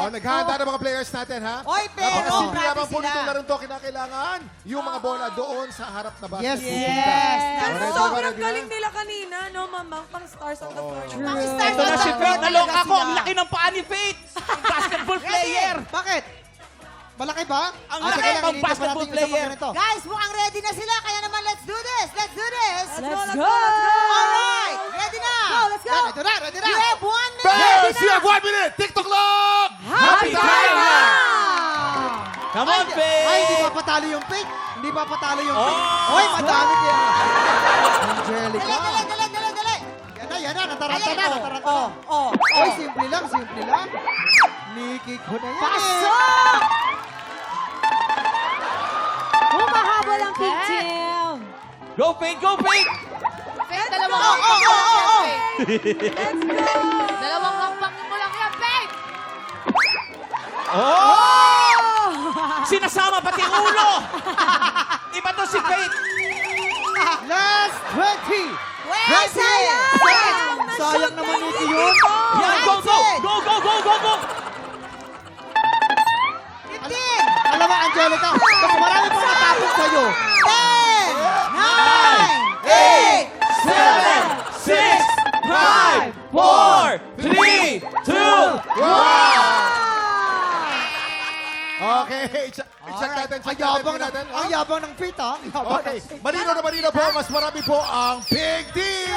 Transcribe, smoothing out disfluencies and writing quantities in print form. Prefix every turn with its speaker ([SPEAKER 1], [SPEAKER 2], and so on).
[SPEAKER 1] Naghahanda na mga players natin, ha?
[SPEAKER 2] Oy, pero
[SPEAKER 1] Napakasimple lamang po
[SPEAKER 2] sila.
[SPEAKER 1] nitong larong to. Kinakailangan yung mga bola doon sa harap na basket.
[SPEAKER 3] Yes.
[SPEAKER 2] Yes.
[SPEAKER 1] Alright,
[SPEAKER 4] Sobrang
[SPEAKER 1] ready na?
[SPEAKER 4] galing nila kanina, no, mamang? Pang stars on the floor.
[SPEAKER 2] Pang stars
[SPEAKER 5] Ito na si Faith. Naloka
[SPEAKER 2] Talaga
[SPEAKER 5] ako. Ang
[SPEAKER 2] sila.
[SPEAKER 5] laki ng paa ni Faith. Basketball player.
[SPEAKER 3] Bakit? Malaki ba?
[SPEAKER 5] Ang
[SPEAKER 3] Ah,
[SPEAKER 5] laki
[SPEAKER 3] sige lang,
[SPEAKER 5] pang
[SPEAKER 3] hinihintay pa
[SPEAKER 5] basketball
[SPEAKER 3] natin yung isa pang
[SPEAKER 5] player.
[SPEAKER 3] ganito.
[SPEAKER 2] Guys, mukhang ready na sila. Kaya naman, let's do this. Let's do this.
[SPEAKER 4] Let's go!
[SPEAKER 2] Alright, ready na.
[SPEAKER 4] Let's go!
[SPEAKER 3] Yan, ito na, ready na.
[SPEAKER 2] You have 1 minute.
[SPEAKER 1] Yes! You have 1 minute! TikTok clock!
[SPEAKER 5] Happy time na! Come on,
[SPEAKER 3] Ay,
[SPEAKER 5] Faith.
[SPEAKER 3] hindi pa patalo yung Faith. Hindi pa patalo yung Faith.
[SPEAKER 5] Oh!
[SPEAKER 3] Oy, madami yan. Angelica.
[SPEAKER 2] Dali.
[SPEAKER 3] Yan na, nataranta na, nataranta na.
[SPEAKER 2] Oh.
[SPEAKER 3] Oy, simple lang, simple lang. Nikki ko na yan.
[SPEAKER 4] Pasok! Humahabol ang pink team.
[SPEAKER 5] Go, Faith. Go, Faith.
[SPEAKER 6] Faith, dalawang hakbang mo lang yan, Faith.
[SPEAKER 4] Let's go!
[SPEAKER 6] Dalawang hakbang mo lang yan, Faith.
[SPEAKER 5] Oh! Sinasama pati ulo. Iba to si Faith.
[SPEAKER 3] Last 20.
[SPEAKER 2] Well, sayang.
[SPEAKER 3] Sayang naman Nikki yun.
[SPEAKER 5] Yan, go.
[SPEAKER 2] 15,
[SPEAKER 3] Alam mo, Angelica, mas marami pang matapos sa'yo.
[SPEAKER 2] 10, 9,
[SPEAKER 5] 7, 6, 5, 4, 3, 2, 1.
[SPEAKER 1] Okay, check natin, check natin.
[SPEAKER 3] Ang yabang ng Faith, ha? Ang yabang
[SPEAKER 1] Okay,
[SPEAKER 3] ng Faith.
[SPEAKER 1] malinaw na po, mas marami po ang Big Team!